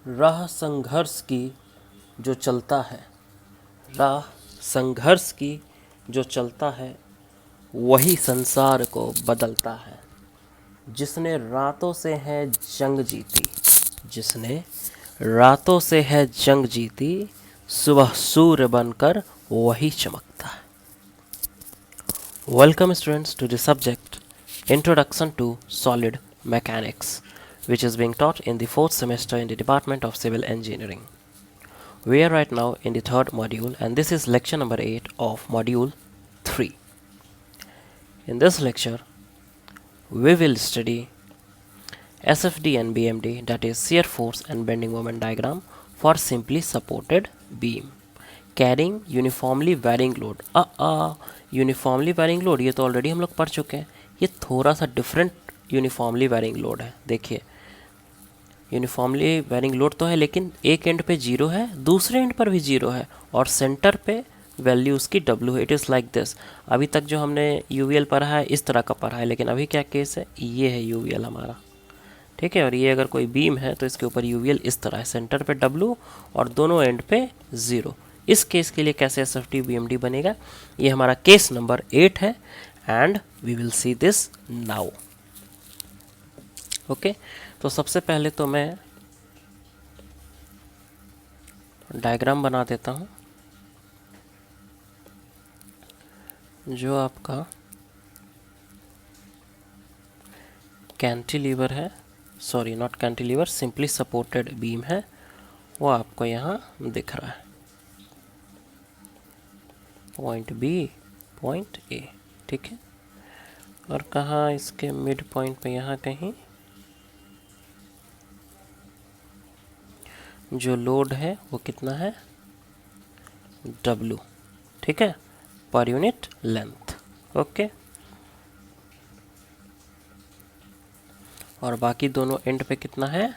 राह संघर्ष की जो चलता है, राह संघर्ष की जो चलता है, वही संसार को बदलता है। जिसने रातों से है जंग जीती, जिसने रातों से है जंग जीती, सुबह सूर्य बनकर वही चमकता है। Welcome students to the subject Introduction to Solid Mechanics, which is being taught in the 4th semester in the Department of Civil Engineering. We are right now in the 3rd module, and this is lecture number 8 of module 3. In this lecture, we will study SFD and BMD, that is shear force and bending moment diagram for simply supported beam carrying uniformly varying load. Uniformly varying load ये तो already हम लोग पढ़ चुके हैं। ये थोड़ा सा डिफरेंट यूनिफॉर्मली वेरिंग लोड है। देखिए, यूनिफॉर्मली वेरिंग लोड तो है, लेकिन एक एंड पे जीरो है, दूसरे एंड पर भी जीरो है, और सेंटर पे वैल्यू उसकी डब्ल्यू है। It is like this. अभी तक जो हमने यूवीएल पढ़ा है इस तरह का पढ़ा है, लेकिन अभी क्या केस है, ये है यूवीएल हमारा, ठीक है। और ये अगर कोई बीम है तो इसके ऊपर यूवीएल इस तरह है, सेंटर पे डब्ल्यू और दोनों एंड पे ज़ीरो। इस केस के लिए कैसे एसएफडी बीएमडी बनेगा, ये हमारा केस नंबर 8 है, and we will see this now. Okay, तो सबसे पहले तो मैं डायग्राम बना देता हूँ। जो आपका कैंटिलीवर है, sorry not cantilever, simply supported beam है, वो आपको यहाँ दिख रहा है। पॉइंट बी, पॉइंट ए, ठीक है। और कहाँ इसके मिड पॉइंट पे यहाँ कहीं जो लोड है वो कितना है, W, ठीक है, पर यूनिट लेंथ। ओके, और बाकी दोनों एंड पे कितना है,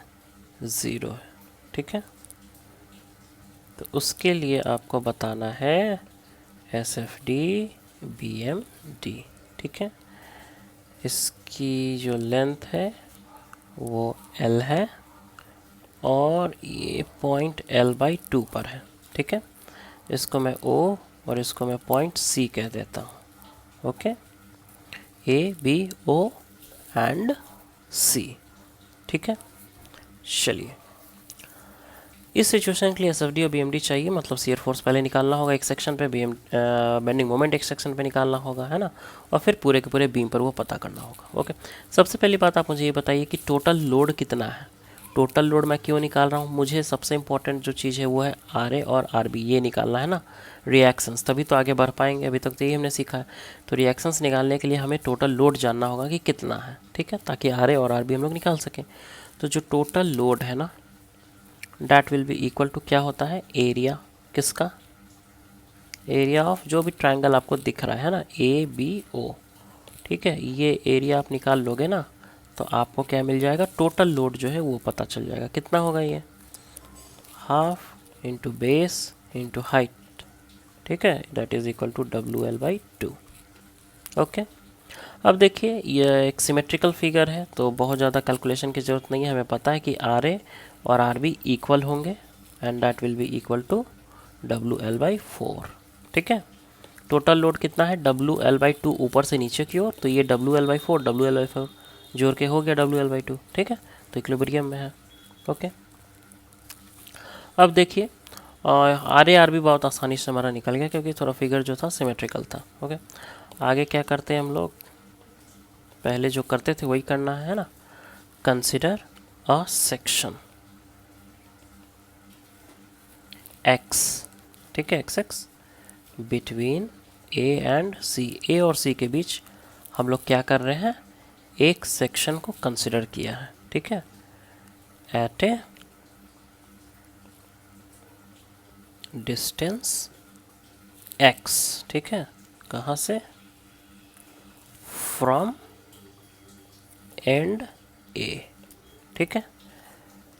0 है, ठीक है। तो उसके लिए आपको बताना है SFD BMD, ठीक है। इसकी जो लेंथ है वो L है, और ये पॉइंट L/2 पर है, ठीक है। इसको मैं O और इसको मैं पॉइंट C कह देता हूँ। Okay, A B O and C, ठीक है। चलिए, इस सिचुएशन के लिए एसएफडी और बीएमडी चाहिए, मतलब शियर फोर्स पहले निकालना होगा एक सेक्शन पे, बेंडिंग मोमेंट एक सेक्शन पे निकालना होगा, है ना, और फिर पूरे के पूरे बीम पर वो पता करना होगा। ओके, सबसे पहली बात आप मुझे ये बताइए कि टोटल लोड कितना है। टोटल लोड मैं क्यों निकाल रहा हूँ, मुझे सबसे इंपॉर्टेंट जो चीज़ है वो है RA और RB, ये निकालना है ना, रिएक्शंस, तभी तो आगे बढ़ पाएंगे। अभी तक तो यही हमने सीखा है। तो रिएक्शंस निकालने के लिए हमें टोटल लोड जानना होगा कि कितना है, ठीक है, ताकि RA और RB हम लोग निकाल सकें। तो जो टोटल लोड है ना, that will be equal to क्या होता है, एरिया, किसका, एरिया ऑफ जो भी ट्रायंगल आपको दिख रहा है ना, ABO, ठीक है। ये एरिया आप निकाल लोगे ना तो आपको क्या मिल जाएगा, टोटल लोड जो है वो पता चल जाएगा। कितना होगा ये, half into base into height, ठीक है, that is equal to WL/2। Okay, अब देखिए ये एक सिमेट्रिकल फिगर है, तो बहुत ज़्यादा कैलकुलेशन की ज़रूरत नहीं है। हमें पता है कि RA और RB इक्वल होंगे, and that will be equal to WL/4, ठीक है। टोटल लोड कितना है, WL/2 ऊपर से नीचे की ओर, तो ये WL/4 जोड़ के हो गया WL/2, ठीक है। तो इक्विलिब्रियम में है। ओके, अब देखिए RA RB बहुत आसानी से हमारा निकल गया, क्योंकि थोड़ा फिगर जो था सिमेट्रिकल था। ओके, आगे क्या करते हैं हम लोग, पहले जो करते थे वही करना है ना। कंसिडर अ सेक्शन X, ठीक है, XX between A and C, A और C के बीच हम लोग क्या कर रहे हैं, एक सेक्शन को कंसिडर किया है, ठीक है, एट ए डिस्टेंस X, ठीक है, कहाँ से, फ्रॉम एंड A, ठीक है।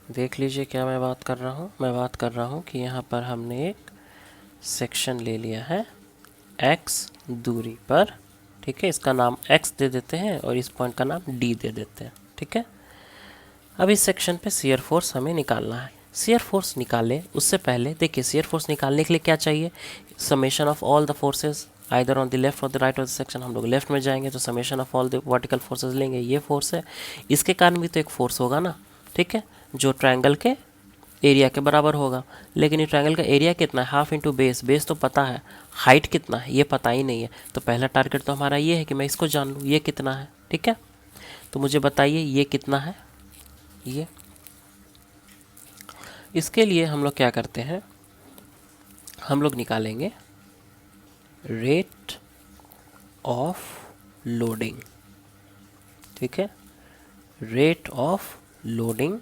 देख लीजिए क्या मैं बात कर रहा हूँ, मैं बात कर रहा हूँ कि यहाँ पर हमने एक सेक्शन ले लिया है X दूरी पर, ठीक है, इसका नाम X दे देते हैं और इस पॉइंट का नाम D दे देते हैं, ठीक है। अब इस सेक्शन पे शियर फोर्स हमें निकालना है। शियर फोर्स निकालें उससे पहले देखिए, शियर फोर्स निकालने के लिए क्या चाहिए, summation of all the forces either on the left or the right of the section. हम लोग लेफ्ट में जाएंगे तो summation of all the vertical forces लेंगे, ये फोर्स है, इसके कारण भी तो एक फोर्स होगा ना, ठीक है, जो ट्रायंगल के एरिया के बराबर होगा। लेकिन ये ट्रायंगल का एरिया कितना है, हाफ इंटू बेस, बेस तो पता है, हाइट कितना है ये पता ही नहीं है। तो पहला टारगेट तो हमारा ये है कि मैं इसको जान लूँ ये कितना है, ठीक है। तो मुझे बताइए ये कितना है, ये इसके लिए हम लोग क्या करते हैं, हम लोग निकालेंगे रेट ऑफ लोडिंग, ठीक है, rate of loading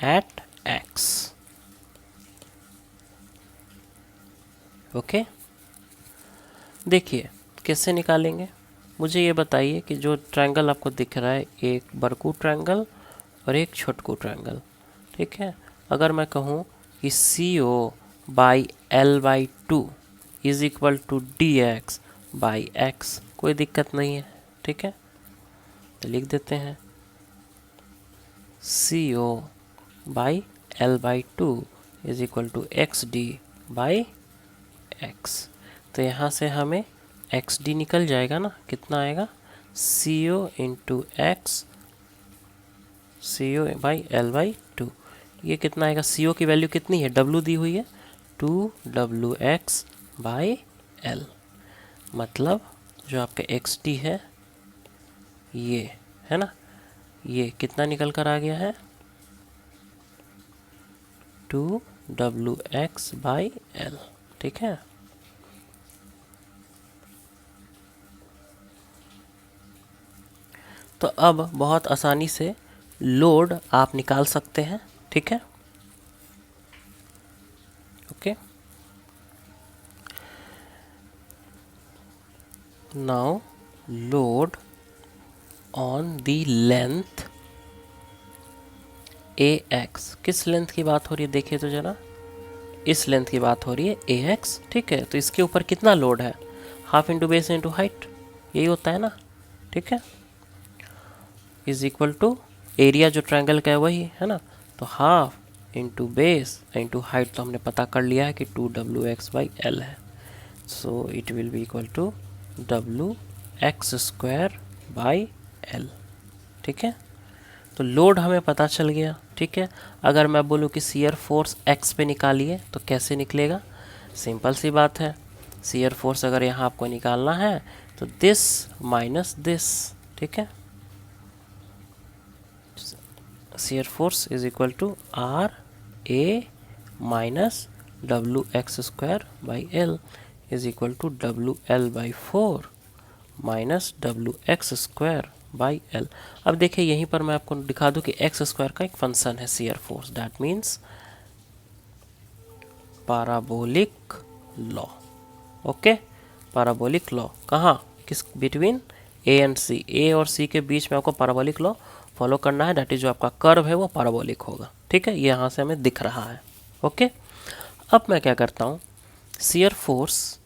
at x, okay. देखिए कैसे निकालेंगे, मुझे ये बताइए कि जो ट्रायंगल आपको दिख रहा है, एक बड़कू ट्रायंगल और एक छोटकू ट्रायंगल, ठीक है। अगर मैं कहूँ कि C O by L by two is equal to D X by X, कोई दिक्कत नहीं है, ठीक है। तो लिख देते हैं C O by L by two is equal to X D by X. तो यहाँ से हमें एक्स डी निकल जाएगा ना, कितना आएगा, C O into X, C O by L by two, ये कितना आएगा, सी ओ की वैल्यू कितनी है, डब्लू दी हुई है, 2 WX बाई एल। मतलब जो आपका एक्स डी है ये है ना, ये कितना निकल कर आ गया है, 2WX बाई एल, ठीक है। तो अब बहुत आसानी से लोड आप निकाल सकते हैं, ठीक है, okay. Now load on the length AX, किस लेंथ की बात हो रही है देखिए तो जरा, इस लेंथ की बात हो रही है AX, ठीक है। तो इसके ऊपर कितना लोड है, half into base into height, यही होता है ना, ठीक है, इज इक्वल टू एरिया जो ट्रायंगल का है वही है ना। तो half into base into height तो हमने पता कर लिया है कि 2WX बाई एल है, so it will be equal to WX square by L, ठीक है। तो लोड हमें पता चल गया, ठीक है। अगर मैं बोलूँ कि शियर फोर्स एक्स पे निकालिए तो कैसे निकलेगा, सिंपल सी बात है, शियर फोर्स अगर यहाँ आपको निकालना है तो दिस माइनस दिस, ठीक है, shear force is equal to R A minus WX square by L is equal to WL by 4 minus WX square by L. अब देखिए यहीं पर मैं आपको दिखा दूं कि एक्स स्क्वायर का एक फंक्शन है shear force, that means parabolic law, okay, parabolic law कहाँ, किस, बिटवीन ए एंड सी, ए और सी के बीच में आपको पैराबोलिक लॉ फॉलो करना है, दैट इज जो आपका कर्व है वो पैराबोलिक होगा, ठीक है, ये यहाँ से हमें दिख रहा है, ओके। अब मैं क्या करता हूँ, शियर फोर्स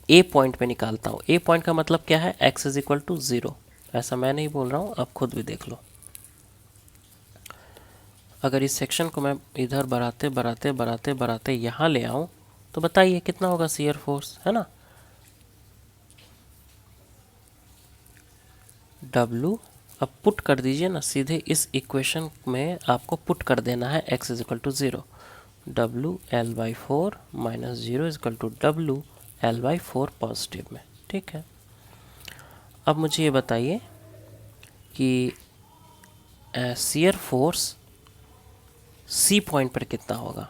ए पॉइंट पे निकालता हूँ। ए पॉइंट का मतलब क्या है, एक्स इज इक्वल टू 0, ऐसा मैं नहीं बोल रहा हूँ, आप खुद भी देख लो। अगर इस सेक्शन को मैं इधर बढ़ाते बढ़ाते बढ़ाते बढ़ाते यहाँ ले आऊँ तो बताइए कितना होगा शियर फोर्स, है ना, W। अब पुट कर दीजिए ना सीधे इस इक्वेशन में, आपको पुट कर देना है x is equal to 0, WL by 4 minus 0 is equal to WL by 4 positive में, ठीक है। अब मुझे ये बताइए कि शियर फोर्स सी पॉइंट पर कितना होगा,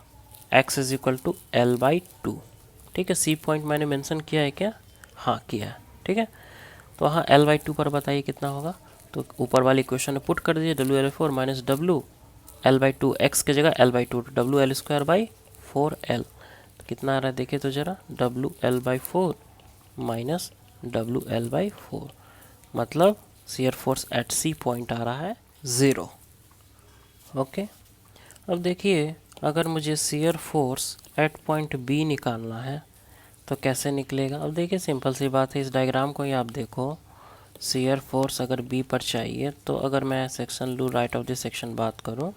x is equal to L by 2, ठीक है। सी पॉइंट मैंने मेंशन किया है क्या, हाँ किया है, ठीक है। तो हाँ L बाई 2 पर बताइए कितना होगा, तो ऊपर वाली इक्वेशन में पुट कर दीजिए WL4 minus WL by 2, x की जगह L by 2, WL square by 4L, तो कितना आ रहा है देखिए तो ज़रा, WL by 4 minus WL by 4, मतलब shear force at C point आ रहा है 0, ओके। अब देखिए अगर मुझे shear force at point B निकालना है तो कैसे निकलेगा। अब देखिए सिंपल सी बात है, इस डायग्राम को ही आप देखो, शियर फोर्स अगर बी पर चाहिए तो अगर मैं सेक्शन लूँ, राइट ऑफ द सेक्शन बात करूँ,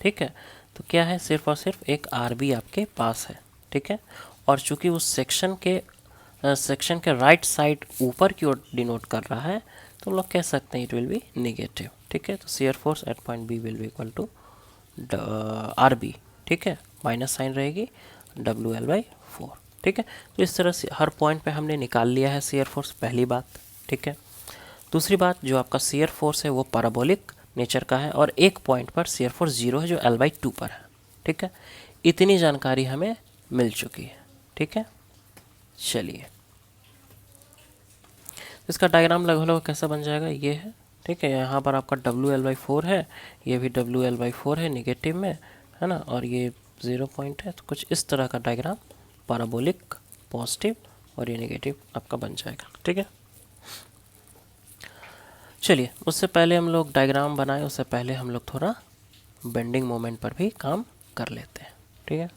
ठीक है, तो क्या है, सिर्फ और सिर्फ एक आर बी आपके पास है, ठीक है। और चूंकि उस सेक्शन के राइट साइड ऊपर की ओर डिनोट कर रहा है, तो हम लोग कह सकते हैं इट विल बी नेगेटिव, ठीक है। तो shear force at point B will be equal to R B, ठीक है, माइनस साइन रहेगी WL/4, ठीक है। तो इस तरह से हर पॉइंट पे हमने निकाल लिया है शियर फोर्स, पहली बात, ठीक है। दूसरी बात, जो आपका शियर फोर्स है वो पैराबोलिक नेचर का है और एक पॉइंट पर शियर फोर्स 0 है जो L/2 पर है, ठीक है। इतनी जानकारी हमें मिल चुकी है, ठीक है। चलिए, इसका डायग्राम लगभग कैसा बन जाएगा, ये है, ठीक है। यहाँ पर आपका WL/4 है, ये भी WL/4 है नेगेटिव में, है ना, और ये 0 पॉइंट है। तो कुछ इस तरह का डायग्राम पैराबोलिक, पॉजिटिव और ये नेगेटिव आपका बन जाएगा, ठीक है। चलिए, उससे पहले हम लोग डायग्राम बनाए, उससे पहले हम लोग थोड़ा बेंडिंग मोमेंट पर भी काम कर लेते हैं, ठीक है।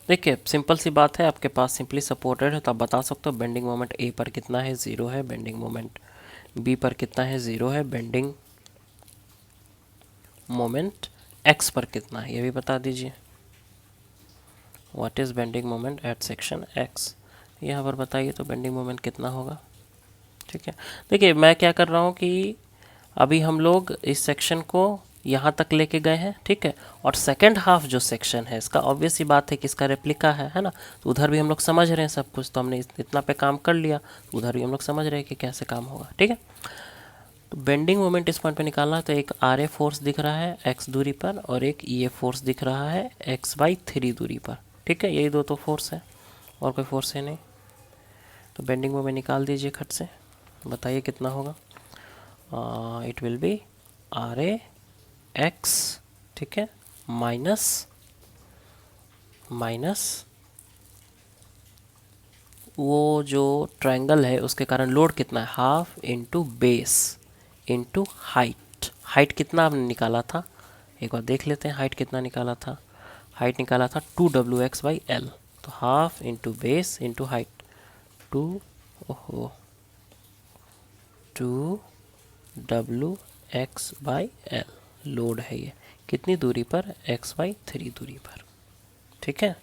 देखिए, सिंपल सी बात है, आपके पास सिंपली सपोर्टेड है तो आप बता सकते हो बेंडिंग मोमेंट ए पर कितना है, 0 है। बेंडिंग मोमेंट बी पर कितना है, 0 है। बेंडिंग मोमेंट एक्स पर कितना है, ये भी बता दीजिए। What is bending moment at section x, यहाँ पर बताइए तो बेंडिंग मोमेंट कितना होगा, ठीक है। देखिए, मैं क्या कर रहा हूँ कि अभी हम लोग इस सेक्शन को यहाँ तक लेके गए हैं, ठीक है। और सेकंड हाफ जो सेक्शन है इसका, ऑब्वियस सी बात है कि इसका रेप्लिका है ना। तो उधर भी हम लोग समझ रहे हैं सब कुछ, तो हमने इतना पे काम कर लिया, तो उधर भी हम लोग समझ रहे हैं कि कैसे काम होगा, ठीक है। तो बेंडिंग मोमेंट इस पॉइंट पे निकालना है, तो एक RA फोर्स दिख रहा है x दूरी पर और एक EA फोर्स दिख रहा है x/3 दूरी पर, ठीक है। यही दो तो फोर्स है, और कोई फोर्स है नहीं। तो बेंडिंग मोमेंट निकाल दीजिए खट से, बताइए कितना होगा। It will B RA x, ठीक है, माइनस वो जो ट्रायंगल है उसके कारण लोड कितना है, half into base into height कितना आपने निकाला था, एक बार देख लेते हैं। हाइट कितना निकाला था, हाइट निकाला था 2WX/L, तो half into base into height 2WX/L load है ये, कितनी दूरी पर, x/3 दूरी पर, ठीक है।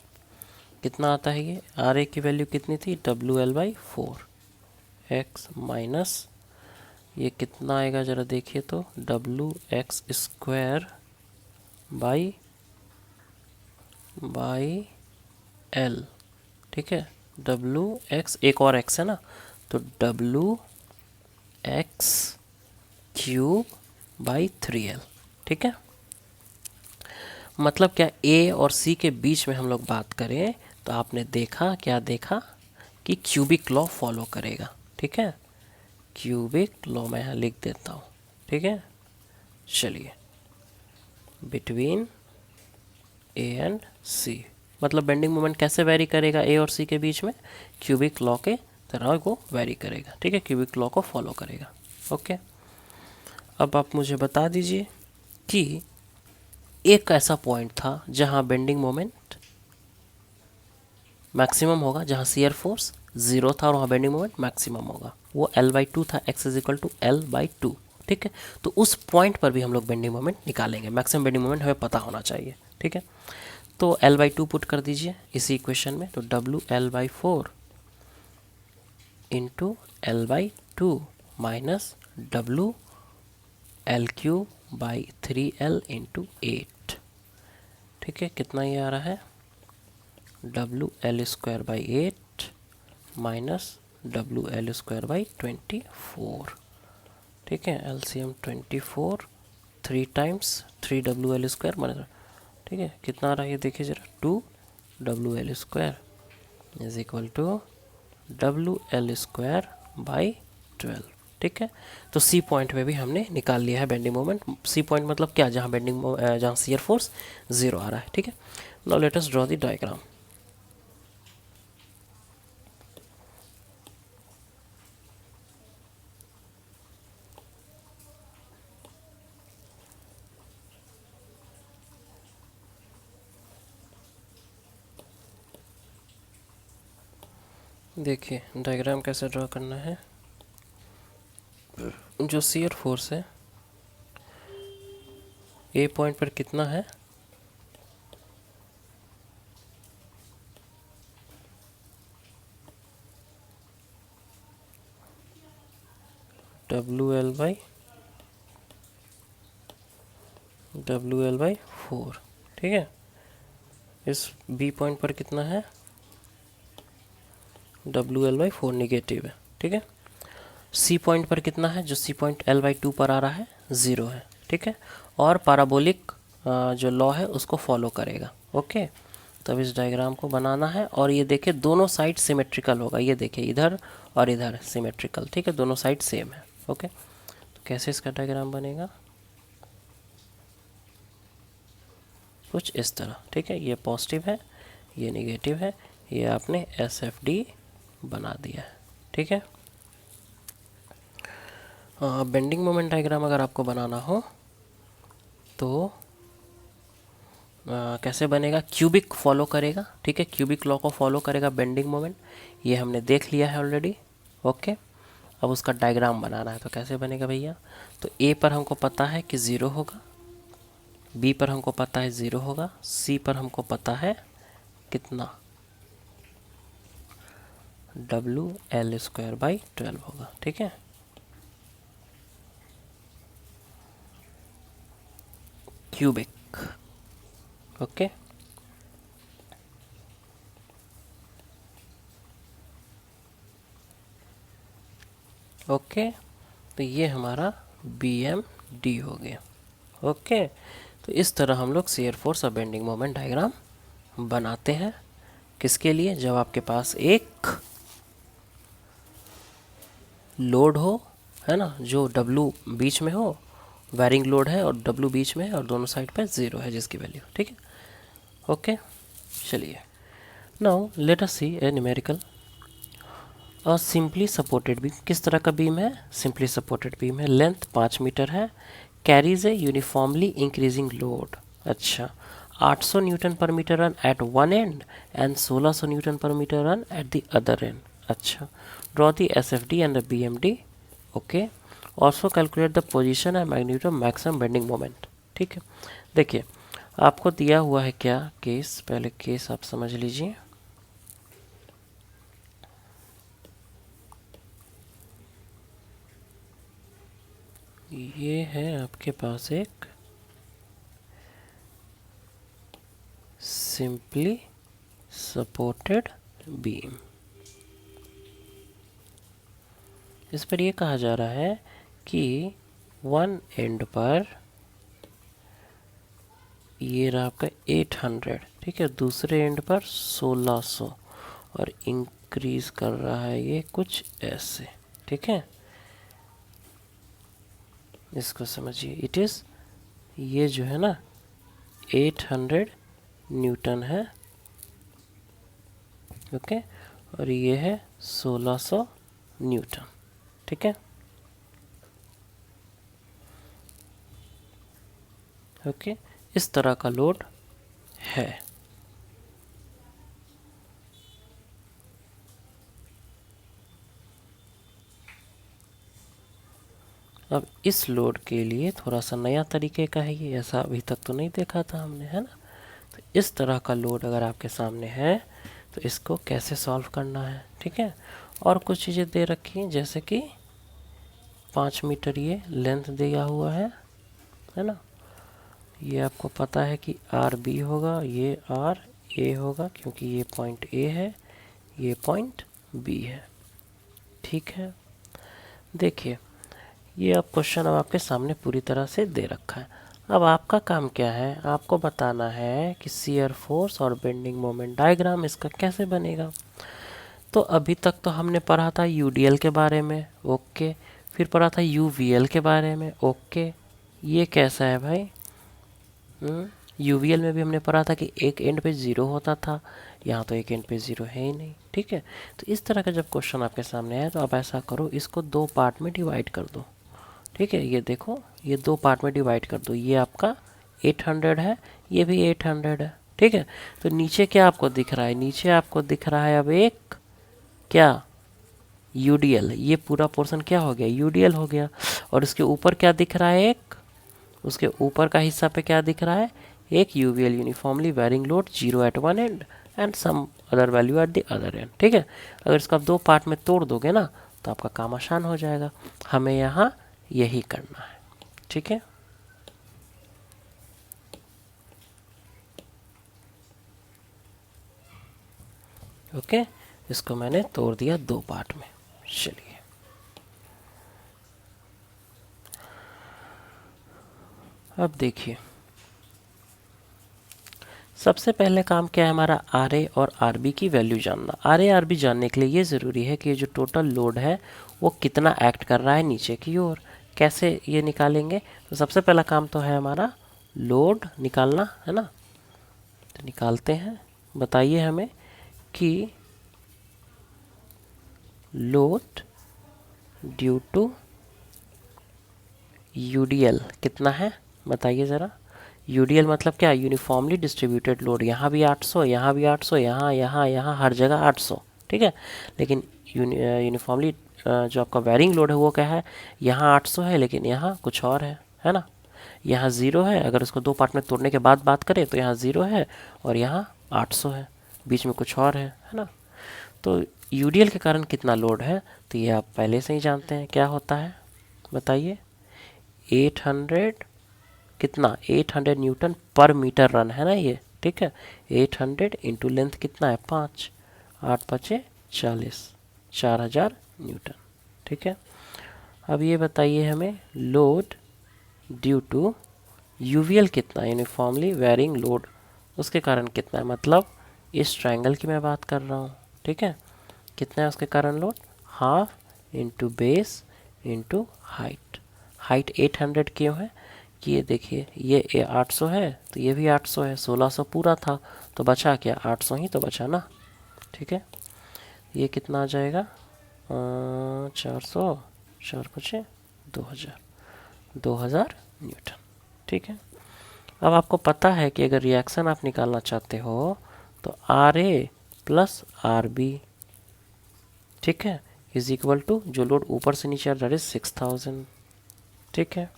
कितना आता है ये, RA की वैल्यू कितनी थी, WL/4 x माइनस ये कितना आएगा ज़रा देखिए तो, WX² बाई L, ठीक है। WX एक और x है ना, तो WX³/3L, ठीक है। मतलब क्या, A और C के बीच में हम लोग बात करें तो आपने देखा, क्या देखा कि क्यूबिक लॉ फॉलो करेगा, ठीक है। क्यूबिक लॉ मैं यहाँ लिख देता हूँ, ठीक है। चलिए, बिटवीन A एंड C, मतलब बेंडिंग मोमेंट कैसे वेरी करेगा A और C के बीच में, क्यूबिक लॉ के तरह वो वेरी करेगा, ठीक है, क्यूबिक लॉ को फॉलो करेगा, ओके। अब आप मुझे बता दीजिए कि एक ऐसा पॉइंट था जहां बेंडिंग मोमेंट मैक्सिमम होगा, जहां शियर फोर्स 0 था और वहां बेंडिंग मोमेंट मैक्सिमम होगा, वो L/2 था, x = L/2, ठीक है। तो उस पॉइंट पर भी हम लोग बेंडिंग मोमेंट निकालेंगे, मैक्सिमम बेंडिंग मोमेंट हमें पता होना चाहिए, ठीक है। तो L/2 पुट कर दीजिए इसी इक्वेशन में, तो WL/4 into L/2 minus WL³/3L into 8, ठीक है। कितना ये आ रहा है, WL²/8 माइनस WL²/24, ठीक है। LCM 24, 3 टाइम्स 3WL² माइनस, ठीक है। कितना आ रहा है ये देखिए जरा, 2WL² is equal to WL²/12, ठीक है। तो C पॉइंट में भी हमने निकाल लिया है बेंडिंग मोमेंट। C पॉइंट मतलब क्या, जहाँ जहाँ शियर फोर्स 0 आ रहा है, ठीक है। Now let us draw the diagram. देखिए, डायग्राम कैसे ड्रॉ करना है। जो शियर फोर्स है ए पॉइंट पर कितना है, WL/4, ठीक है। इस बी पॉइंट पर कितना है, WL/4 निगेटिव है, ठीक है। सी पॉइंट पर कितना है, जो सी पॉइंट L/2 पर आ रहा है 0 है, ठीक है। और पैराबोलिक जो लॉ है उसको फॉलो करेगा, ओके। तब इस डायग्राम को बनाना है, और ये देखिए दोनों साइड सिमेट्रिकल होगा, ये देखिए इधर और इधर सिमेट्रिकल, ठीक है, दोनों साइड सेम है, ओके। तो कैसे इसका डायग्राम बनेगा, कुछ इस तरह, ठीक है। ये पॉजिटिव है, ये नेगेटिव है, ये आपने SFD बना दिया है, ठीक है। बेंडिंग मोमेंट डायग्राम अगर आपको बनाना हो तो कैसे बनेगा, क्यूबिक फॉलो करेगा, ठीक है, क्यूबिक लॉ को फॉलो करेगा बेंडिंग मोमेंट, ये हमने देख लिया है ऑलरेडी, ओके। अब उसका डायग्राम बनाना है, तो कैसे बनेगा भैया, तो ए पर हमको पता है कि 0 होगा, बी पर हमको पता है 0 होगा, सी पर हमको पता है कितना, WL²/12 होगा, ठीक है। Cubic, okay. ओके, तो ये हमारा BMD हो गया, ओके। तो इस तरह हम लोग शियर फोर्स और बेंडिंग मोमेंट डायग्राम बनाते हैं, किसके लिए, जब आपके पास एक लोड हो, है ना, जो W बीच में हो, वायरिंग लोड है और W बीच में है और दोनों साइड पे 0 है जिसकी वैल्यू, ठीक है, ओके। चलिए, now let us see a numerical. Simply supported beam, किस तरह का बीम है, सिंपली सपोर्टेड बीम है, लेंथ 5 मीटर है, carries a uniformly increasing load, अच्छा, 800 newton per metre run at one end and 1600 newton per metre run at the other end, अच्छा। Draw the SFD and the BMD, okay. Also calculate the position and magnitude of maximum bending moment, ठीक है। देखिए आपको दिया हुआ है क्या case, पहले केस आप समझ लीजिए। ये है आपके पास एक सिंपली सपोर्टेड बीम, इस पर ये कहा जा रहा है कि वन एंड पर ये रहा आपका 800, ठीक है, दूसरे एंड पर 1600 और इंक्रीज कर रहा है ये कुछ ऐसे, ठीक है। इसको समझिए, इट इज़, ये जो है ना 800 न्यूटन है, ओके, और ये है 1600 न्यूटन, ठीक है, ओके। इस तरह का लोड है। अब इस लोड के लिए थोड़ा सा नया तरीके का है ये, ऐसा अभी तक तो नहीं देखा था हमने, है ना। तो इस तरह का लोड अगर आपके सामने है तो इसको कैसे सॉल्व करना है, ठीक है। और कुछ चीज़ें दे रखी हैं, जैसे कि 5 मीटर ये लेंथ दिया हुआ है ना, ये आपको पता है कि RB होगा, ये RA होगा, क्योंकि ये पॉइंट A है, ये पॉइंट B है, ठीक है। देखिए ये अब क्वेश्चन अब आपके सामने पूरी तरह से दे रखा है। अब आपका काम क्या है, आपको बताना है कि शियर फोर्स और बेंडिंग मोमेंट डायग्राम इसका कैसे बनेगा। तो अभी तक तो हमने पढ़ा था UDL के बारे में, ओके, फिर पढ़ा था UVL के बारे में, ओके। ये कैसा है भाई, UVL में भी हमने पढ़ा था कि एक एंड पे 0 होता था, यहाँ तो एक एंड पे 0 है ही नहीं, ठीक है। तो इस तरह का जब क्वेश्चन आपके सामने है तो आप ऐसा करो, इसको 2 पार्ट में डिवाइड कर दो, ठीक है। ये देखो, ये 2 पार्ट में डिवाइड कर दो, ये आपका 800 है, ये भी 800 है, ठीक है। तो नीचे क्या आपको दिख रहा है, नीचे आपको दिख रहा है अब एक क्या, UDL, ये पूरा पोर्शन क्या हो गया, UDL हो गया। और इसके ऊपर क्या दिख रहा है, एक उसके ऊपर का हिस्सा पे क्या दिख रहा है, एक UVL uniformly varying load 0 at one end and some other value at the other end. ठीक है, अगर इसको आप 2 पार्ट में तोड़ दोगे ना तो आपका काम आसान हो जाएगा। हमें यहाँ यही करना है। ठीक है, ओके, इसको मैंने तोड़ दिया 2 पार्ट में। चलिए अब देखिए, सबसे पहले काम क्या है हमारा, आर ए और आर बी की वैल्यू जानना। आर ए आर बी जानने के लिए ये ज़रूरी है कि ये जो टोटल लोड है वो कितना एक्ट कर रहा है नीचे की ओर। कैसे ये निकालेंगे, तो सबसे पहला काम तो है हमारा लोड निकालना, है ना। तो निकालते हैं, बताइए हमें कि लोड ड्यू टू यूडीएल कितना है, बताइए ज़रा। यूडीएल मतलब क्या, यूनिफॉर्मली डिस्ट्रीब्यूटेड लोड। यहाँ भी 800, यहाँ भी 800, यहाँ हर जगह 800। ठीक है, लेकिन यूनिफॉर्मली जो आपका वेरिंग लोड है वो क्या है, यहाँ 800 है लेकिन यहाँ कुछ और है ना। यहाँ 0 है, अगर उसको 2 पार्ट में तोड़ने के बाद बात करें तो यहाँ 0 है और यहाँ 800 है, बीच में कुछ और है ना। तो यूडीएल के कारण कितना लोड है, तो ये आप पहले से ही जानते हैं क्या होता है, बताइए। 800 कितना, 800 न्यूटन पर मीटर रन है ना ये। ठीक है, 800 इंटू लेंथ कितना है 5, 8 पचे 40, 4000 न्यूटन। ठीक है, अब ये बताइए हमें लोड ड्यू टू यूवीएल कितना, यूनिफॉर्मली वेरिंग लोड, उसके कारण कितना है, मतलब इस ट्रायंगल की मैं बात कर रहा हूँ। ठीक है, कितना है उसके कारण load, half into base into height. Height 800 क्यों है कि ये देखिए ये 800 है तो ये भी 800 है, 1600 पूरा था तो बचा क्या, 800 ही तो बचा ना। ठीक है, ये कितना आ जाएगा, 400, 4 पचे 2000 न्यूटन। ठीक है, अब आपको पता है कि अगर रिएक्शन आप निकालना चाहते हो तो R A plus R B, ठीक है, इज इक्वल टू जो लोड ऊपर से नीचे आ रहा है 6000। ठीक है,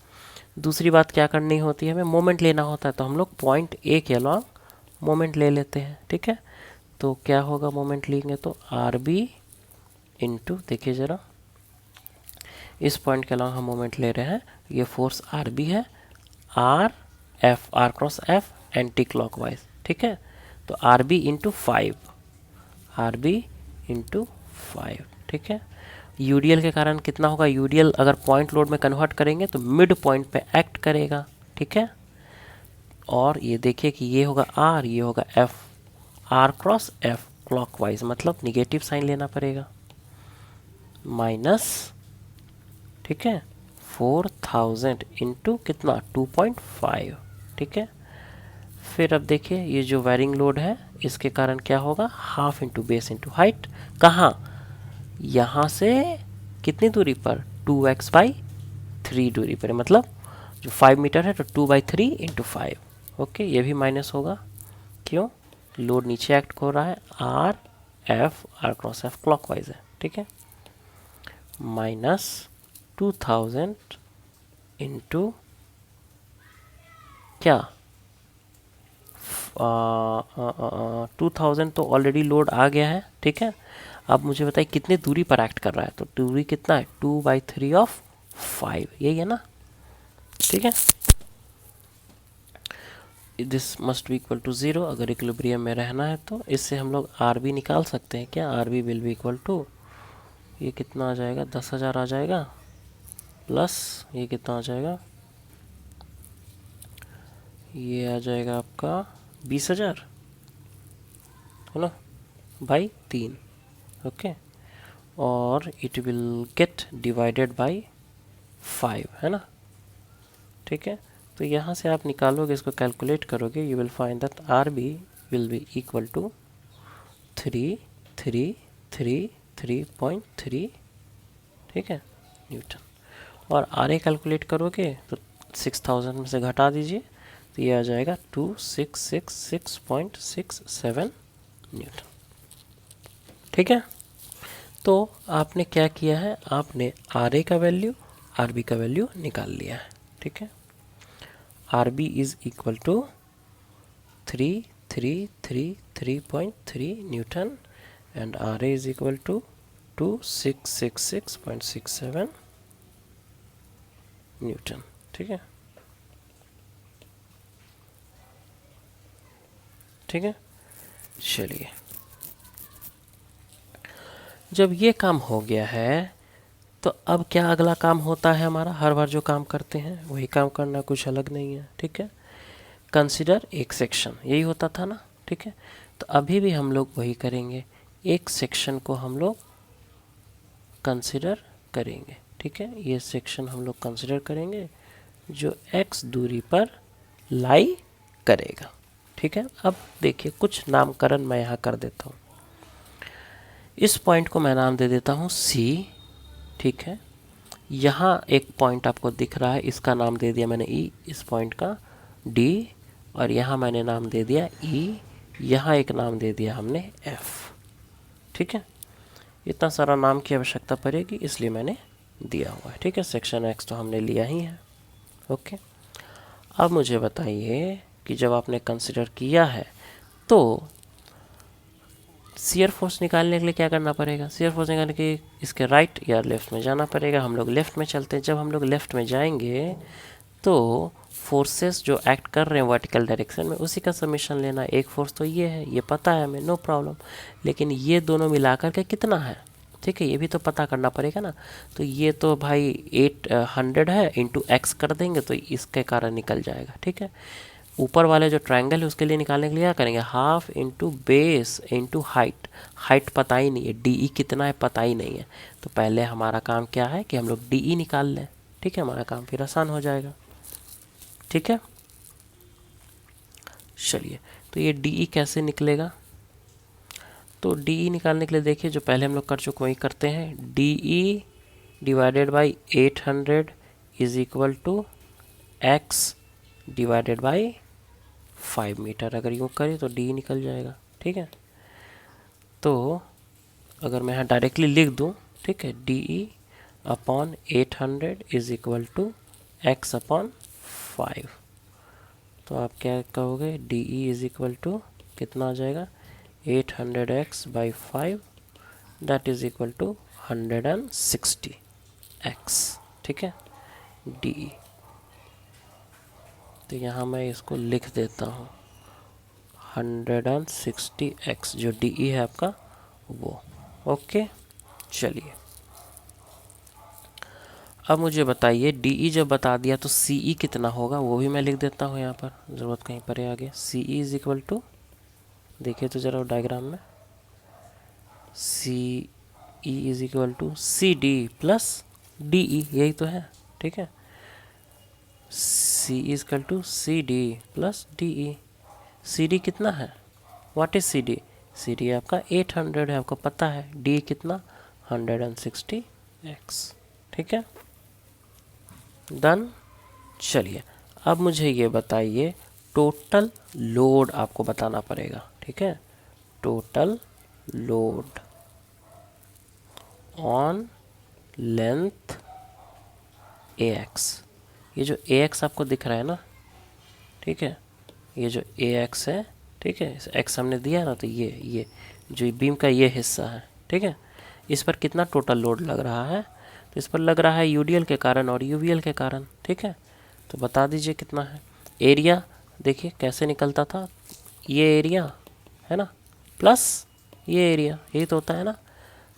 दूसरी बात क्या करनी होती है, हमें मोमेंट लेना होता है, तो हम लोग पॉइंट ए के अलॉन्ग मोमेंट ले लेते हैं। ठीक है, तो क्या होगा, मोमेंट लेंगे तो आर बी इंटू, देखिए ज़रा इस पॉइंट के अलॉन्ग हम मोमेंट ले रहे हैं, ये फोर्स आर बी है, R F, R cross F anti clockwise. ठीक है, तो R B into 5, R B into 5। ठीक है, यूडीएल के कारण कितना होगा, यूडीएल अगर पॉइंट लोड में कन्वर्ट करेंगे तो मिड पॉइंट पे एक्ट करेगा। ठीक है, और ये देखिए कि ये होगा आर, ये होगा F, R cross F clockwise, मतलब निगेटिव साइन लेना पड़ेगा, माइनस, ठीक है, 4000 इंटू कितना 2.5। ठीक है, फिर अब देखिए ये जो वेरिंग लोड है इसके कारण क्या होगा, half into base into height, कहाँ, यहाँ से कितनी दूरी पर, 2x/3 दूरी पर, मतलब जो 5 मीटर है तो 2/3 इंटू 5। ओके, ये भी माइनस होगा, क्यों, लोड नीचे एक्ट हो रहा है, R F, R cross F clockwise है। ठीक है, माइनस 2000 इंटू क्या, 2000 तो ऑलरेडी लोड आ गया है। ठीक है, अब मुझे बताइए कितनी दूरी पर एक्ट कर रहा है, तो दूरी कितना है, 2/3 ऑफ 5, यही है ना। ठीक है, this must be equal to 0, अगर इक्विलिब्रियम में रहना है तो इससे हम लोग आर बी निकाल सकते हैं क्या, R B will be equal to, ये कितना आ जाएगा, 10,000 आ जाएगा, प्लस ये कितना आ जाएगा, ये आ जाएगा आपका 20,000, है ना, बाई 3। ओके, और it will get divided by 5, है ना। ठीक है, तो यहाँ से आप निकालोगे, इसको कैलकुलेट करोगे, you will find that R B will be equal to 3333.3, ठीक है, न्यूटन। और आर ए कैलकुलेट करोगे तो 6000 में से घटा दीजिए तो ये आ जाएगा 2666.67 न्यूटन। ठीक है, तो आपने क्या किया है, आपने आर ए का वैल्यू, आर बी का वैल्यू निकाल लिया है। ठीक है, RB is equal to 3333.3 newton and RA is equal to 2666.67 newton. ठीक है, ठीक है। चलिए, जब ये काम हो गया है तो अब क्या अगला काम होता है हमारा? हर बार जो काम करते हैं वही काम करना, कुछ अलग नहीं है। ठीक है, कंसिडर एक सेक्शन, यही होता था ना। ठीक है, तो अभी भी हम लोग वही करेंगे, एक सेक्शन को हम लोग कंसिडर करेंगे। ठीक है, ये सेक्शन हम लोग कंसिडर करेंगे जो x दूरी पर लाई करेगा। ठीक है, अब देखिए कुछ नामकरण मैं यहाँ कर देता हूँ। इस पॉइंट को मैं नाम दे देता हूँ C। ठीक है, यहाँ एक पॉइंट आपको दिख रहा है, इसका नाम दे दिया मैंने E, इस पॉइंट का D, और यहाँ मैंने नाम दे दिया E, यहाँ एक नाम दे दिया हमने F। ठीक है, इतना सारा नाम की आवश्यकता पड़ेगी इसलिए मैंने दिया हुआ है। ठीक है, सेक्शन X तो हमने लिया ही है। ओके, अब मुझे बताइए कि जब आपने कंसिडर किया है तो शियर फोर्स निकालने के लिए क्या करना पड़ेगा? शियर फोर्स निकालने के लिए इसके राइट या लेफ्ट में जाना पड़ेगा। हम लोग लेफ्ट में चलते हैं। जब हम लोग लेफ्ट में जाएंगे तो फोर्सेस जो एक्ट कर रहे हैं वर्टिकल डायरेक्शन में उसी का समीशन लेना। एक फोर्स तो ये है, ये पता है हमें, नो प्रॉब्लम, लेकिन ये दोनों मिलाकर के कितना है? ठीक है, ये भी तो पता करना पड़ेगा ना। तो ये तो भाई 800 है, इंटू एक्स कर देंगे तो इसके कारण निकल जाएगा। ठीक है, ऊपर वाले जो ट्रायंगल है उसके लिए निकालने के लिए क्या करेंगे? Half into base into height. Height पता ही नहीं है, DE कितना है पता ही नहीं है, तो पहले हमारा काम क्या है कि हम लोग DE निकाल लें। ठीक है, हमारा काम फिर आसान हो जाएगा। ठीक है, चलिए, तो ये DE कैसे निकलेगा? तो DE निकालने के लिए देखिए जो पहले हम लोग कर चुके वही करते हैं। DE divided by 800 is equal to x divided by 5 metre. अगर यूँ करें तो DE निकल जाएगा। ठीक है, तो अगर मैं यहाँ डायरेक्टली लिख दूँ, ठीक है, DE upon 800 is equal to x upon 5, तो आप क्या कहोगे? DE इज इक्वल टू कितना आ जाएगा? 800x by 5 that is equal to 160x। ठीक है, DE, तो यहाँ मैं इसको लिख देता हूँ 160x, जो DE है आपका वो। ओके, चलिए, अब मुझे बताइए DE जब बता दिया तो CE कितना होगा वो भी मैं लिख देता हूँ यहाँ पर, ज़रूरत कहीं पर है आगे। CE इज इक्वल टू, देखिए तो ज़रा डायग्राम में, CE is equal to CD plus DE, यही तो है। ठीक है, CE is equal to CD plus DE। CD कितना है? What is CD? CD आपका 800 है, आपको पता है। DE कितना? 160x। ठीक है, डन। चलिए, अब मुझे ये बताइए टोटल लोड आपको बताना पड़ेगा। ठीक है, total load on length AX। ये जो AX आपको दिख रहा है ना, ठीक है, ये जो AX है, ठीक है, X हमने दिया ना, तो ये जो बीम का ये हिस्सा है, ठीक है, इस पर कितना टोटल लोड लग रहा है? तो इस पर लग रहा है UDL के कारण और UVL के कारण। ठीक है, तो बता दीजिए कितना है। एरिया देखिए कैसे निकलता था, ये एरिया है ना प्लस ये एरिया, यही तो होता है ना।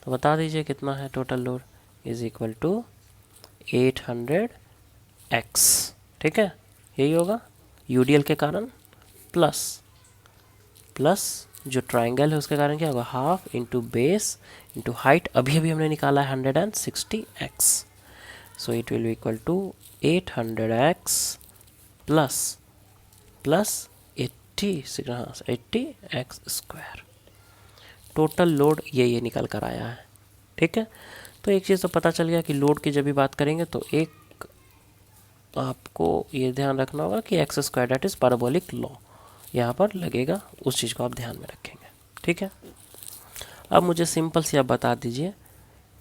तो बता दीजिए कितना है total load, is equal to 800x। ठीक है, यही होगा UDL के कारण प्लस जो ट्राइंगल है उसके कारण क्या होगा? Half into base into height, अभी अभी हमने निकाला है 160x, so it will be equal to 800x plus 80x square. Total load ये निकल कर आया है। ठीक है, तो एक चीज़ तो पता चल गया कि लोड की जब भी बात करेंगे तो एक आपको ये ध्यान रखना होगा कि x square that is parabolic law यहाँ पर लगेगा, उस चीज़ को आप ध्यान में रखेंगे। ठीक है, अब मुझे सिंपल सी आप बता दीजिए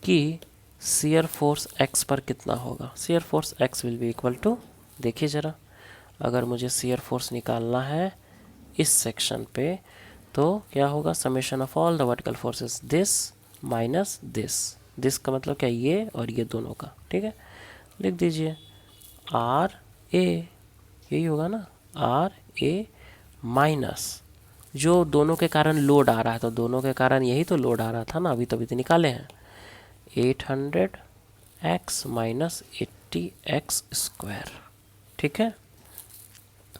कि शियर फोर्स एक्स पर कितना होगा। Shear force x will be equal to, देखिए ज़रा, अगर मुझे शियर फोर्स निकालना है इस सेक्शन पे, तो क्या होगा, summation of all the vertical forces, this minus this का मतलब क्या, ये और ये दोनों का, ठीक है। लिख दीजिए आर ए, यही होगा ना, आर ए माइनस जो दोनों के कारण लोड आ रहा है, तो दोनों के कारण यही तो लोड आ रहा था ना, अभी तो निकाले हैं, 800x माइनस 80x स्क्वायर, ठीक है।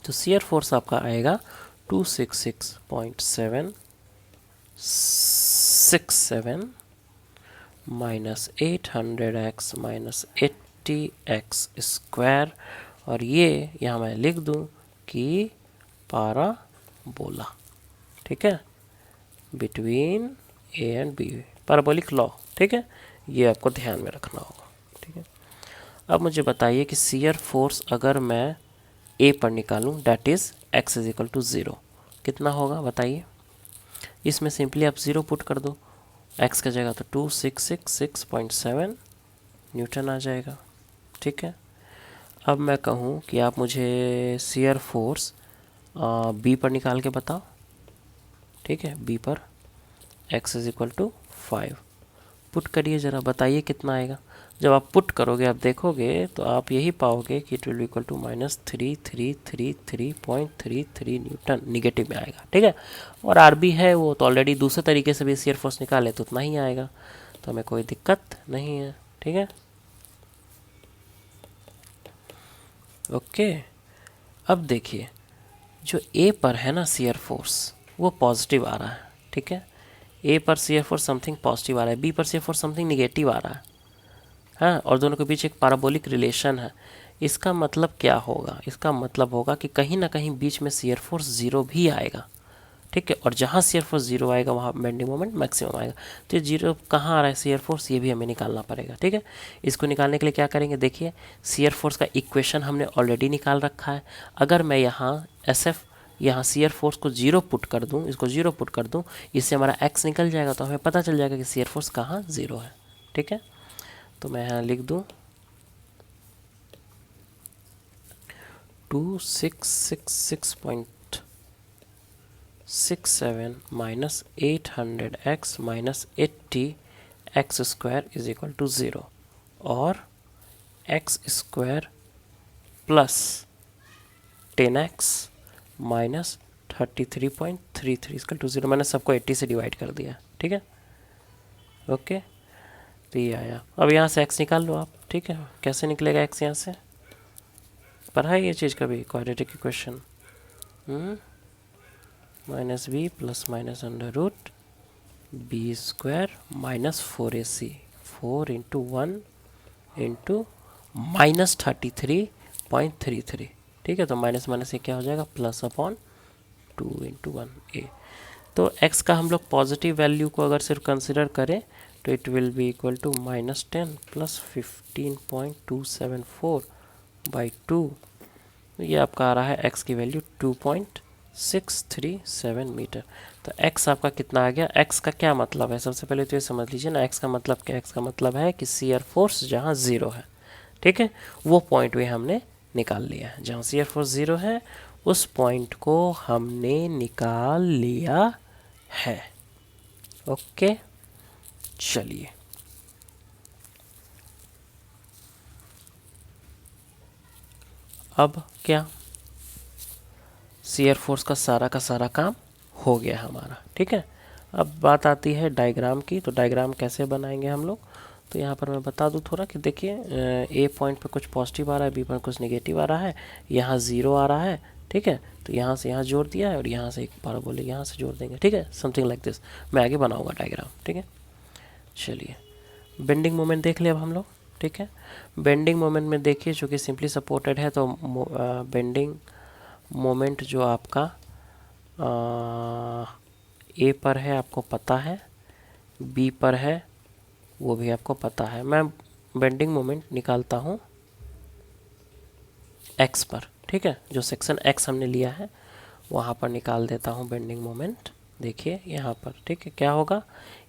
तो शियर फोर्स आपका आएगा 266.767 minus 800x minus 80x square, और ये यहाँ मैं लिख दूँ कि पाराबोला, ठीक है, between A and B, parabolic law, ठीक है, ये आपको ध्यान में रखना होगा, ठीक है। अब मुझे बताइए कि शियर फोर्स अगर मैं ए पर निकालूं, that is x is equal to 0, कितना होगा बताइए। इसमें सिंपली आप 0 पुट कर दो, x का जगह तो 2666.7 न्यूटन आ जाएगा, ठीक है। अब मैं कहूँ कि आप मुझे शियर फोर्स बी पर निकाल के बताओ, ठीक है, बी पर x is equal to 5 put करिए, ज़रा बताइए कितना आएगा। जब आप पुट करोगे, आप देखोगे तो आप यही पाओगे कि it will be equal to -3333.33 newton, negative में आएगा, ठीक है। और आर बी है वो तो ऑलरेडी दूसरे तरीके से भी शियर फोर्स निकाले तो उतना ही आएगा, तो हमें कोई दिक्कत नहीं है, ठीक है। ओके, अब देखिए जो ए पर है ना शियर फोर्स, वो पॉजिटिव आ रहा है, ठीक है। ए पर शियर फोर्स समथिंग पॉजिटिव आ रहा है, बी पर शियर फोर्स समथिंग निगेटिव आ रहा है, हाँ, और दोनों के बीच एक पैराबोलिक रिलेशन है। इसका मतलब क्या होगा, इसका मतलब होगा कि कहीं ना कहीं बीच में शियर फोर्स 0 भी आएगा, ठीक है, और जहाँ शियर फोर्स 0 आएगा वहाँ बेंडिंग मोमेंट मैक्सिमम आएगा। तो ये 0 कहाँ आ रहा है शियर फोर्स, ये भी हमें निकालना पड़ेगा, ठीक है। इसको निकालने के लिए क्या करेंगे, देखिए शियर फोर्स का इक्वेशन हमने ऑलरेडी निकाल रखा है। अगर मैं यहाँ यहाँ शियर फोर्स को 0 पुट कर दूँ, इसको 0 पुट कर दूँ, इससे हमारा x निकल जाएगा, तो हमें पता चल जाएगा कि शियर फोर्स कहाँ 0 है, ठीक है। तो मैं यहाँ लिख दूँ 2666.67 minus 800x minus 80x square is equal to 0, और x square plus 10x minus 33.33 इसका 0, मैंने सबको 80 से डिवाइड कर दिया, ठीक है। ओके, तो ये आया। अब यहाँ से x निकाल लो आप, ठीक है। कैसे निकलेगा x यहाँ से, पढ़ा है ये चीज़ कभी, quadratic equation, minus B plus minus under root B square minus 4ac, 4 into 1 into minus 33.33, ठीक है। तो माइनस माइनस ये क्या हो जाएगा, प्लस अपॉन 2 इंटू 1a। तो x का हम लोग पॉजिटिव वैल्यू को अगर सिर्फ कंसिडर करें तो it will be equal to -10 plus 15.274 by 2, ये आपका आ रहा है x की वैल्यू 2.637 मीटर। तो x आपका कितना आ गया, x का क्या मतलब है, सबसे पहले तो ये समझ लीजिए ना, x का मतलब क्या है। x का मतलब है कि शियर फोर्स जहाँ 0 है, ठीक है, वो पॉइंट भी हमने निकाल लिया है। जहाँ शियर फोर्स 0 है उस पॉइंट को हमने निकाल लिया है। ओके, चलिए अब क्या, शियर फोर्स का सारा काम हो गया हमारा, ठीक है। अब बात आती है डायग्राम की। तो डायग्राम कैसे बनाएंगे हम लोग, तो यहाँ पर मैं बता दूँ थोड़ा कि देखिए ए पॉइंट पर कुछ पॉजिटिव आ रहा है, बी पर कुछ नेगेटिव आ रहा है, यहाँ 0 आ रहा है, ठीक है। तो यहाँ से यहाँ जोड़ दिया है और यहाँ से एक पैराबोलिक यहाँ से जोड़ देंगे, ठीक है, समथिंग लाइक दिस। मैं आगे बनाऊँगा डायग्राम, ठीक है। चलिए बेंडिंग मोमेंट देख ले अब हम लोग, ठीक है। बेंडिंग मोमेंट में देखिए चूँकि सिंपली सपोर्टेड है तो बेंडिंग मोमेंट जो आपका ए पर है आपको पता है, बी पर है वो भी आपको पता है। मैं बेंडिंग मोमेंट निकालता हूँ एक्स पर, ठीक है, जो सेक्शन एक्स हमने लिया है वहाँ पर निकाल देता हूँ बेंडिंग मोमेंट देखिए यहाँ पर, ठीक है, क्या होगा,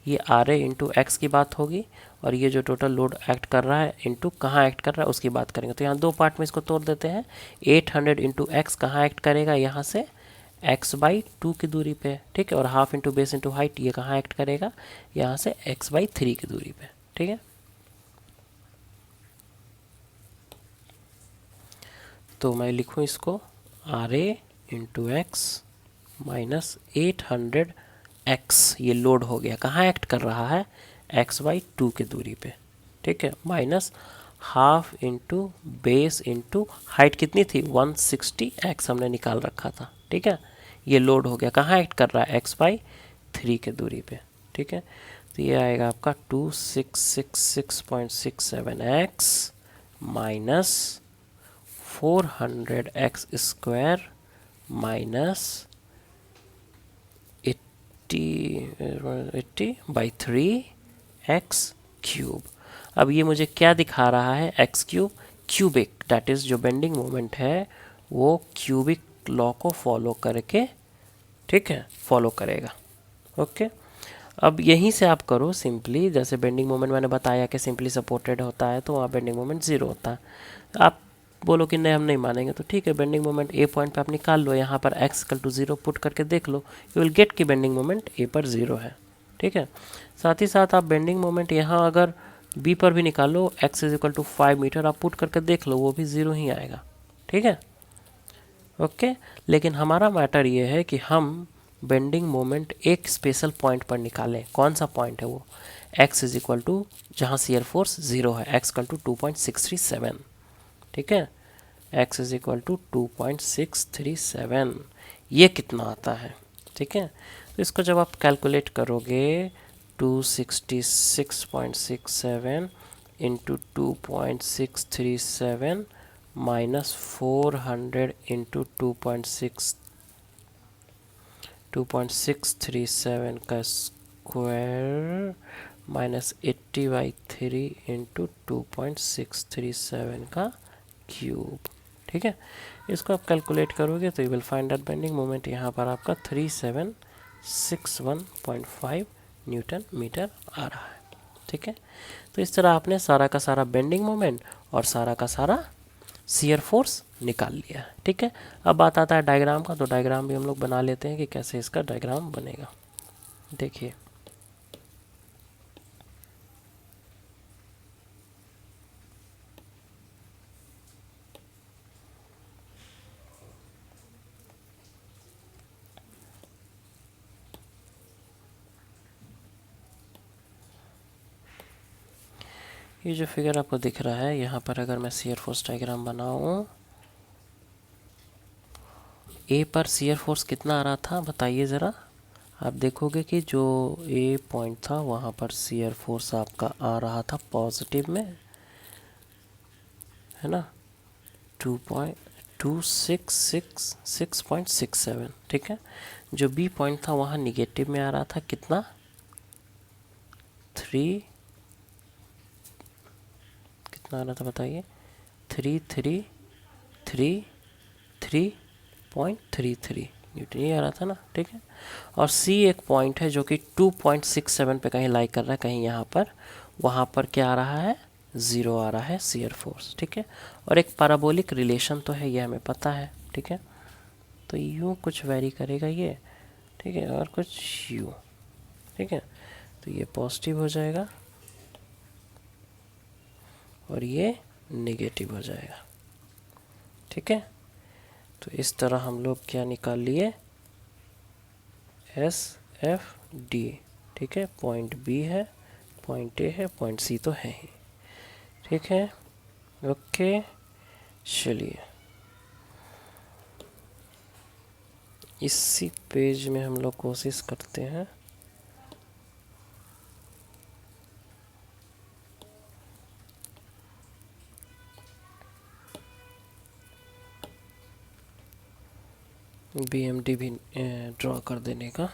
ये आर ए इंटू एक्स की बात होगी, और ये जो टोटल लोड एक्ट कर रहा है इंटू कहाँ एक्ट कर रहा है उसकी बात करेंगे। तो यहाँ दो पार्ट में इसको तोड़ देते हैं। 800 इंटू एक्स कहाँ एक्ट करेगा, यहाँ से x बाई 2 की दूरी पे, ठीक है, और half into base into height ये कहाँ एक्ट करेगा, यहाँ से x बाई 3 की दूरी पे, ठीक है। तो मैं लिखूँ इसको R A into x minus 800x, ये लोड हो गया, कहाँ एक्ट कर रहा है, x बाई 2 की दूरी पे, ठीक है, minus half into base into height कितनी थी 160x हमने निकाल रखा था, ठीक है, ये लोड हो गया, कहाँ एक्ट कर रहा है, x बाई 3 के दूरी पे, ठीक है। तो ये आएगा आपका 2666.67x minus 400x square minus 80/3 cube. अब ये मुझे क्या दिखा रहा है, x cube, cubic, that is जो बेंडिंग मोमेंट है वो क्यूबिक लॉ को फॉलो करके, ठीक है, फॉलो करेगा। ओके, अब यहीं से आप करो सिंपली, जैसे बेंडिंग मोमेंट मैंने बताया कि सिंपली सपोर्टेड होता है तो वहाँ बेंडिंग मोमेंट 0 होता है। आप बोलो कि नहीं हम नहीं मानेंगे, तो ठीक है, बेंडिंग मोमेंट ए पॉइंट पे आप निकाल लो, यहाँ पर x इक्वल टू 0 पुट करके देख लो, यू विल गेट कि बेंडिंग मोमेंट ए पर 0 है, ठीक है। साथ ही साथ आप बेंडिंग मोमेंट यहाँ अगर बी पर भी निकाल लो, x is equal to 5 metre, आप पुट करके देख लो, वो भी 0 ही आएगा, ठीक है। ओके, लेकिन हमारा मैटर ये है कि हम बेंडिंग मोमेंट एक स्पेशल पॉइंट पर निकालें। कौन सा पॉइंट है वो, x इज इक्वल टू जहाँ शियर फोर्स 0 है, x इक्वल टू 2.637, ठीक है, x इज इक्वल टू 2.637, ये कितना आता है, ठीक है। तो इसको जब आप कैलकुलेट करोगे 266.67 इंटू 2.637 माइनस 400 इंटू 2.637 का स्क्वायर माइनस 80/3 इंटू 2.637 का क्यूब, ठीक है। इसको आप कैलकुलेट करोगे तो you will find that bending moment यहाँ पर आपका 3761.5 न्यूटन मीटर आ रहा है, ठीक है। तो इस तरह आपने सारा का सारा बेंडिंग मोमेंट और सारा का सारा शियर फोर्स निकाल लिया है, ठीक है। अब बात आता है डायग्राम का, तो डायग्राम भी हम लोग बना लेते हैं कि कैसे इसका डायग्राम बनेगा। देखिए, ये जो फिगर आपको दिख रहा है यहाँ पर, अगर मैं शियर फोर्स डायग्राम बनाऊँ, ए पर शियर फोर्स कितना आ रहा था बताइए ज़रा। आप देखोगे कि जो ए पॉइंट था वहाँ पर शियर फोर्स आपका आ रहा था पॉजिटिव में, है ना, 2.2666.67, ठीक है। जो बी पॉइंट था वहाँ निगेटिव में आ रहा था, कितना, 3, कितना आ रहा था बताइए, 3333.33 न्यूटन, ये आ रहा था ना, ठीक है। और सी एक पॉइंट है जो कि 2.67 पे कहीं लाई कर रहा है, कहीं यहाँ पर, वहाँ पर क्या आ रहा है, 0 आ रहा है शियर फोर्स, ठीक है। और एक पैराबोलिक रिलेशन तो है, ये हमें पता है, ठीक है। तो यूँ कुछ वेरी करेगा ये, ठीक है, और कुछ यूँ, ठीक है। तो ये पॉजिटिव हो जाएगा और ये नेगेटिव हो जाएगा, ठीक है। तो इस तरह हम लोग क्या निकाल लिए, एस एफ डी, ठीक है। पॉइंट बी है, पॉइंट ए है, पॉइंट सी तो है ही, ठीक है। ओके, चलिए इसी पेज में हम लोग कोशिश करते हैं। BMD भी ड्रॉ कर देने का।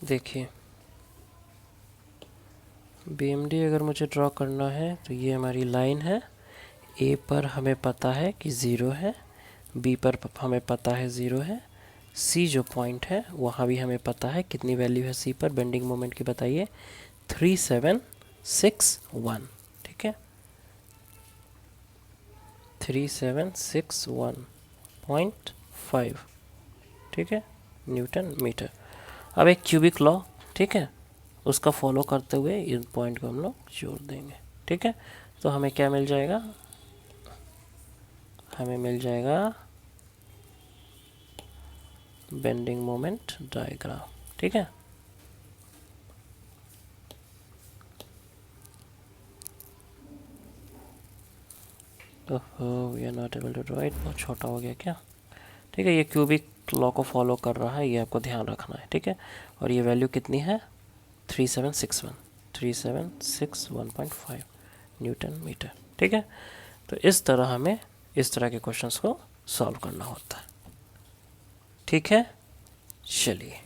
देखिए, BMD अगर मुझे ड्रॉ करना है तो ये हमारी लाइन है। ए पर हमें पता है कि 0 है, बी पर हमें पता है 0 है, सी जो पॉइंट है वहाँ भी हमें पता है कितनी वैल्यू है सी पर। बेंडिंग मोमेंट की बताइए 3761, ठीक है, 3761.5, ठीक है, न्यूटन मीटर। अब एक क्यूबिक लॉ, ठीक है, उसका फॉलो करते हुए इन पॉइंट को हम लोग जोड़ देंगे, ठीक है। तो हमें क्या मिल जाएगा, हमें मिल जाएगा बेंडिंग मोमेंट डायग्राम, ठीक है। ओहो, we are not able to draw it, बहुत छोटा हो गया क्या, ठीक है। ये क्यूबिक लॉ को फॉलो कर रहा है, ये आपको ध्यान रखना है, ठीक है। और ये वैल्यू कितनी है 3761.5 न्यूटन मीटर, ठीक है। तो इस तरह हमें इस तरह के क्वेश्चंस को सॉल्व करना होता है, ठीक है। चलिए।